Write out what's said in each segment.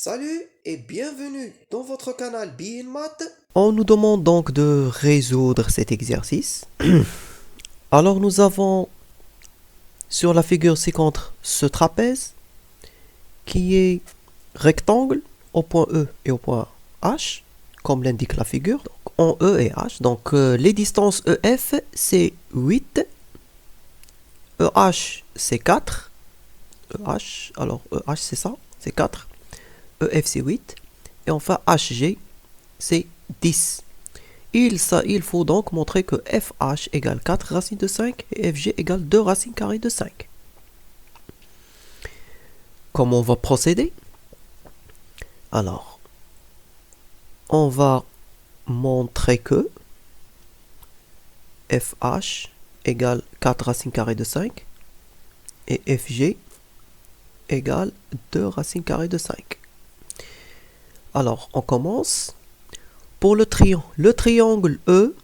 Salut et bienvenue dans votre canal Be in Math. On nous demande donc de résoudre cet exercice. Alors nous avons sur la figure ci-contre ce trapèze qui est rectangle au point E et au point H, comme l'indique la figure, donc en E et H. Donc les distances EF c'est 8, EH c'est 4, EH, alors EH c'est ça, c'est 4, EF c'est 8, et enfin HG c'est 10. Il faut donc montrer que FH égale 4 racines de 5 et FG égale 2 racines carrées de 5. Comment on va procéder? Alors, on va montrer que FH égale 4 racines carrées de 5 et FG égale 2 racines carrées de 5. Alors, on commence. Pour le triangle E,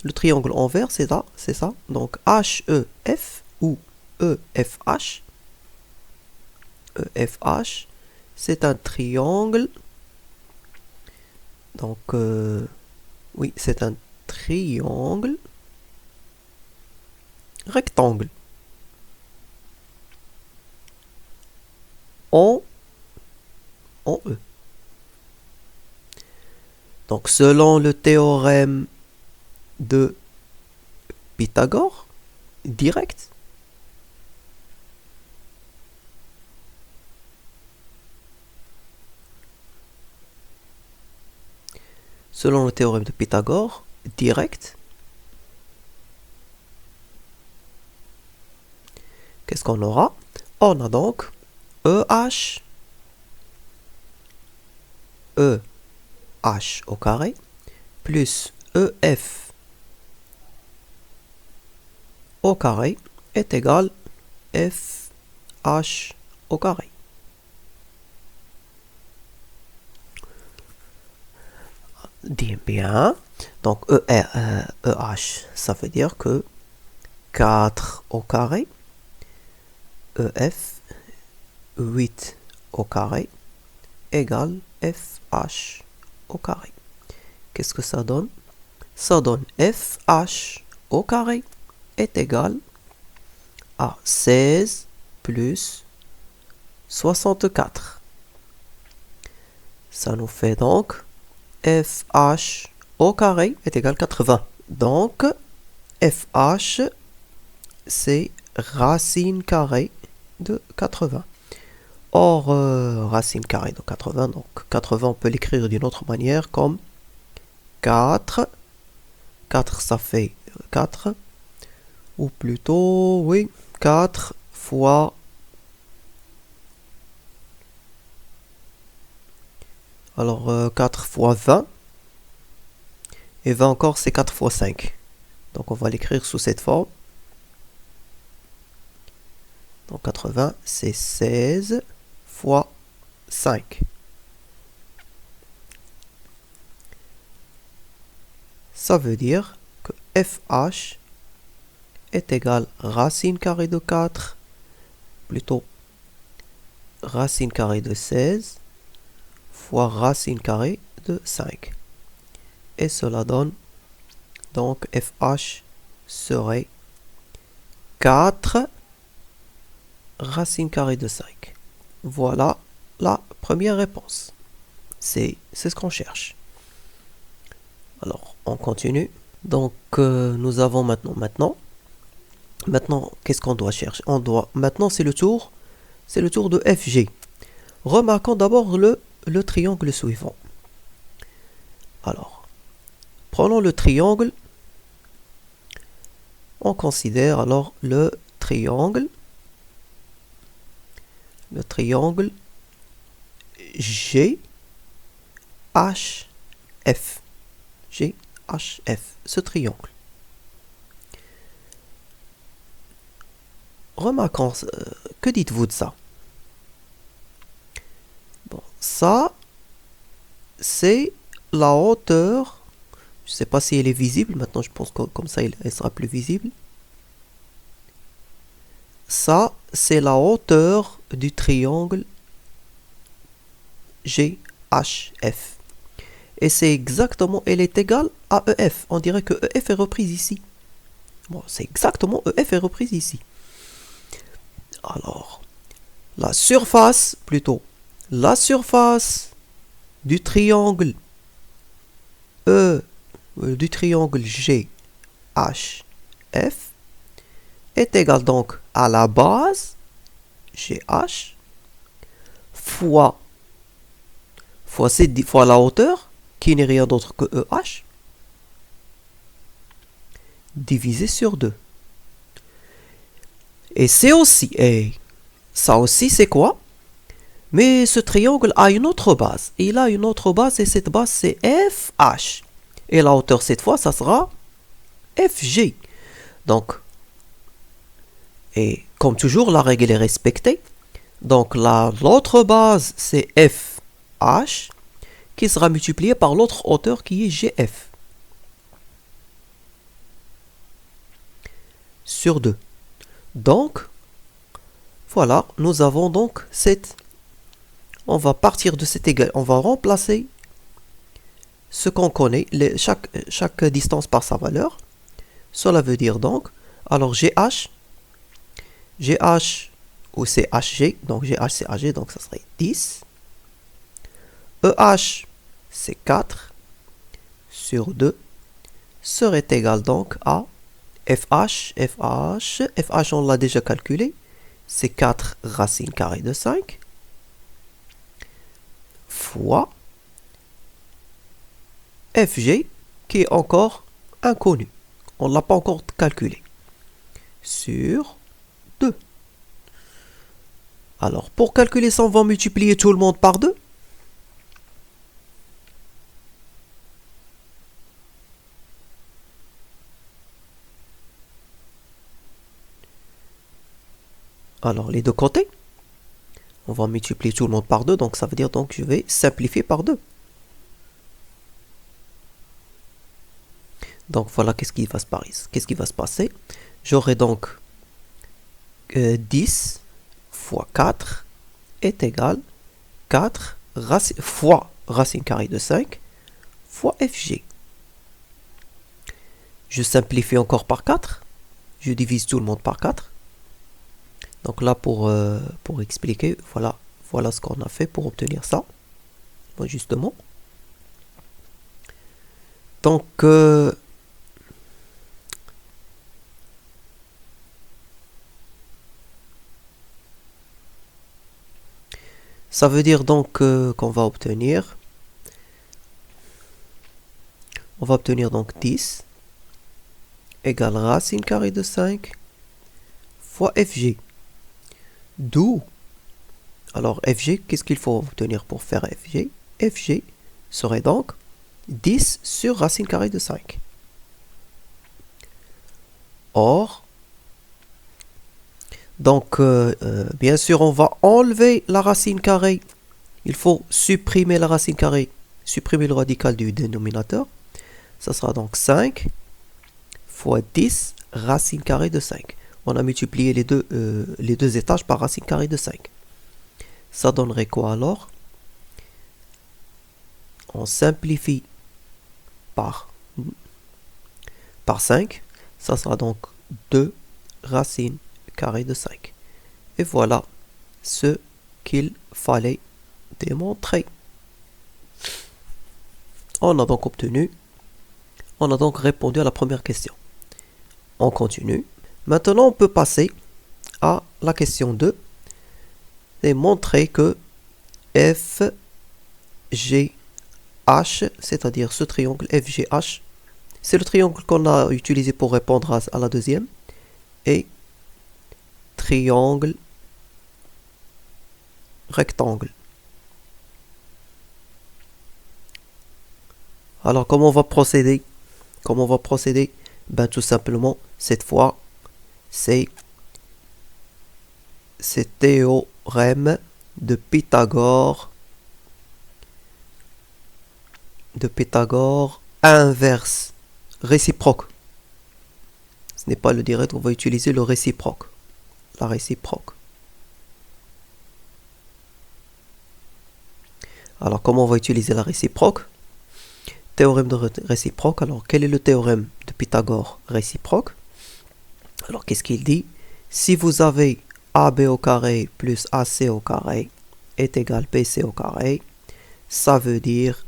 le triangle envers, c'est ça. Donc HEF ou EFH. EFH, c'est un triangle. Donc, oui, c'est un triangle rectangle. En E. Donc, selon le théorème de Pythagore, direct, selon le théorème de Pythagore, direct, qu'est-ce qu'on aura? On a donc EH, EH au carré, plus EF au carré est égal FH au carré. Dis bien. Donc EH, ça veut dire que 4 au carré, EF, 8 au carré, égale FH au carré. Qu'est-ce que ça donne? Ça donne FH au carré est égal à 16 plus 64. Ça nous fait donc FH au carré est égal à 80. Donc, FH, c'est racine carrée de 80. Or, racine carrée de 80, donc 80, on peut l'écrire d'une autre manière comme 4. 4, ça fait 4. Ou plutôt, oui, 4 fois... Alors, 4 fois 20. Et 20 encore, c'est 4 fois 5. Donc, on va l'écrire sous cette forme. Donc, 80, c'est 16 fois 5. Ça veut dire que FH est égal à racine carrée de 4, plutôt racine carrée de 16, fois racine carrée de 5. Et cela donne, donc FH serait 4 racine carrée de 5. Voilà la première réponse. C'est ce qu'on cherche. Alors, on continue. Donc, nous avons maintenant, qu'est-ce qu'on doit chercher? Maintenant, c'est le tour de FG. Remarquons d'abord le triangle suivant. Alors, prenons le triangle. On considère alors le triangle GHF. GHF, ce triangle. Remarquons, que dites-vous de ça? Bon, ça, c'est la hauteur. Je ne sais pas si elle est visible. Maintenant, je pense que comme ça, elle sera plus visible. Ça, c'est la hauteur du triangle GHF. Et c'est exactement, elle est égale à EF. On dirait que EF est reprise ici. Bon, c'est exactement EF est reprise ici. Alors, la surface du triangle du triangle GHF est égale donc à la base GH fois la hauteur, qui n'est rien d'autre que EH, divisé sur 2. Et c'est aussi, et ça aussi c'est quoi? Mais ce triangle a une autre base. Il a une autre base et cette base c'est FH. Et la hauteur cette fois ça sera FG. Donc, et comme toujours la règle est respectée. Donc l'autre base c'est FH qui sera multiplié par l'autre hauteur qui est GF. Sur 2. Donc, voilà, nous avons donc cette... On va partir de cette égale. On va remplacer ce qu'on connaît, chaque distance par sa valeur. Cela veut dire donc, alors GH ou CHG, donc GH, CHG, donc ça serait 10. EH, c'est 4 sur 2 serait égal donc à FH, on l'a déjà calculé, c'est 4 racine carrée de 5 fois FG qui est encore inconnu. On ne l'a pas encore calculé. Sur 2. Alors, pour calculer ça, on va multiplier tout le monde par 2. Alors, les deux côtés. On va multiplier tout le monde par 2, donc ça veut dire donc je vais simplifier par 2. Donc voilà qu'est-ce qui va se passer. J'aurai donc 10 fois 4 est égal 4 fois racine carrée de 5 fois FG. Je simplifie encore par 4. Je divise tout le monde par 4. Donc là, pour expliquer, voilà ce qu'on a fait pour obtenir ça. Bon, justement. Donc, ça veut dire donc qu'on va obtenir... On va obtenir donc 10 égale racine carrée de 5 fois FG. D'où, alors FG, qu'est-ce qu'il faut obtenir pour faire FG? FG serait donc 10 sur racine carrée de 5. Or, donc, bien sûr, on va enlever la racine carrée. Il faut supprimer la racine carrée, supprimer le radical du dénominateur. Ça sera donc 5 fois 10 racine carrée de 5. On a multiplié les deux étages par racine carrée de 5. Ça donnerait quoi alors? On simplifie par 5. Ça sera donc 2 racine carrée de 5. Et voilà ce qu'il fallait démontrer. On a donc répondu à la première question. On continue. Maintenant, on peut passer à la question 2 et montrer que FGH, c'est-à-dire ce triangle FGH, c'est le triangle qu'on a utilisé pour répondre à la deuxième, et triangle rectangle. Alors, comment on va procéder? Ben, tout simplement, cette fois, c'est théorème de Pythagore inverse, réciproque. Ce n'est pas le direct, on va utiliser le réciproque. La réciproque. Alors, comment on va utiliser la réciproque? Théorème de réciproque. Alors, quel est le théorème de Pythagore réciproque? Alors, qu'est-ce qu'il dit? Si vous avez AB au carré plus AC au carré est égal BC au carré, ça veut dire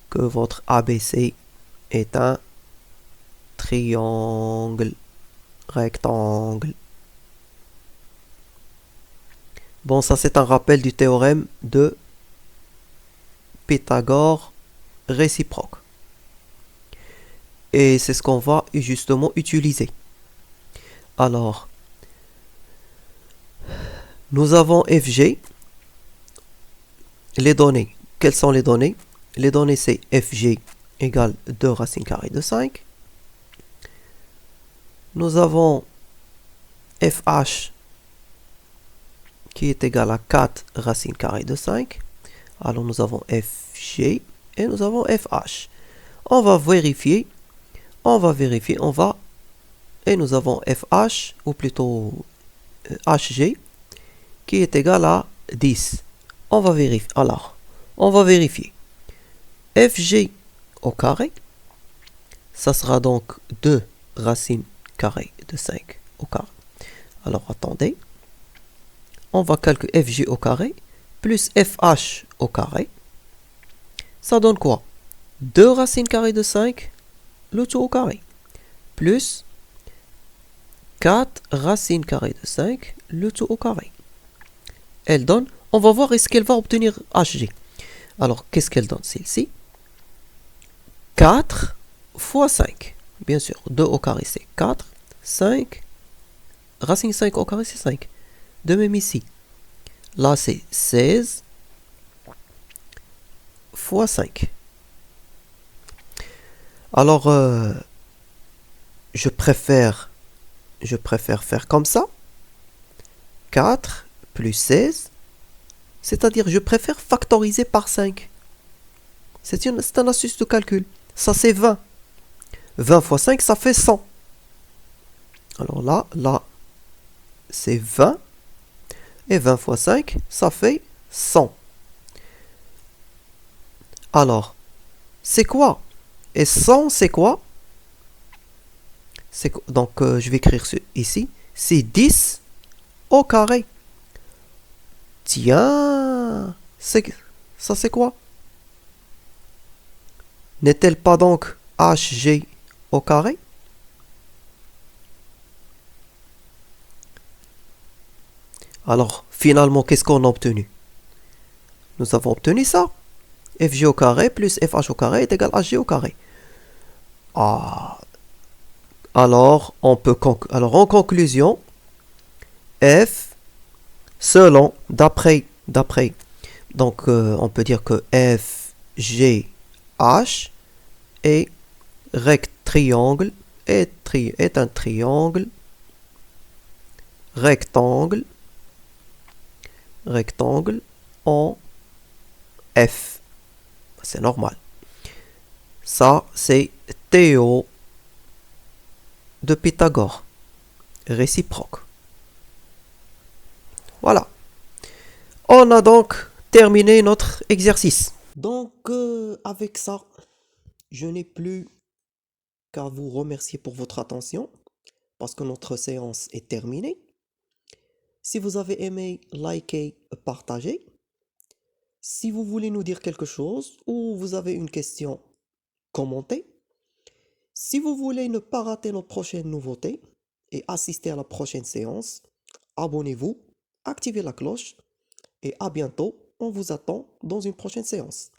que votre ABC est un triangle rectangle. Bon, ça c'est un rappel du théorème de Pythagore réciproque. Et c'est ce qu'on va justement utiliser. Alors, nous avons FG. Les données. Quelles sont les données? Les données c'est FG égale 2 racines carrées de 5. Nous avons FH qui est égal à 4 racines carrées de 5. Alors nous avons FG et nous avons FH. On va vérifier, et nous avons FH, ou plutôt HG, qui est égal à 10. On va vérifier. Alors, on va vérifier. FG au carré, ça sera donc 2 racines carrées de 5 au carré. Alors, attendez. On va calculer FG au carré plus FH au carré. Ça donne quoi? 2 racines carrées de 5, le tout au carré. Plus 4 racines carrées de 5, le tout au carré. Elle donne, on va voir est-ce qu'elle va obtenir HG. Alors, qu'est-ce qu'elle donne celle-ci? 4 fois 5. Bien sûr, 2 au carré c'est 4. 5. Racine 5 au carré c'est 5. De même ici. Là c'est 16 fois 5. Alors, je préfère faire comme ça. 4 plus 16. C'est-à-dire, je préfère factoriser par 5. C'est un astuce de calcul. Ça, c'est 20. 20 fois 5, ça fait 100. Alors là, c'est 20. Et 20 fois 5, ça fait 100. Alors, c'est quoi? Et 100, c'est quoi? Donc, je vais écrire ici. C'est 10 au carré. Tiens, ça c'est quoi? N'est-elle pas donc HG au carré? Alors, finalement, qu'est-ce qu'on a obtenu? Nous avons obtenu ça. FG au carré plus FH au carré est égal à HG au carré. Ah. Alors, en conclusion, F, d'après, donc on peut dire que F, G, H est est un triangle rectangle en F. C'est normal. Ça, c'est Théo de Pythagore. Réciproque. Voilà. On a donc terminé notre exercice. Donc, avec ça, je n'ai plus qu'à vous remercier pour votre attention, parce que notre séance est terminée. Si vous avez aimé, likez, partagez. Si vous voulez nous dire quelque chose ou vous avez une question, commentez. Si vous voulez ne pas rater nos prochaines nouveautés et assister à la prochaine séance, abonnez-vous, activez la cloche et à bientôt. On vous attend dans une prochaine séance.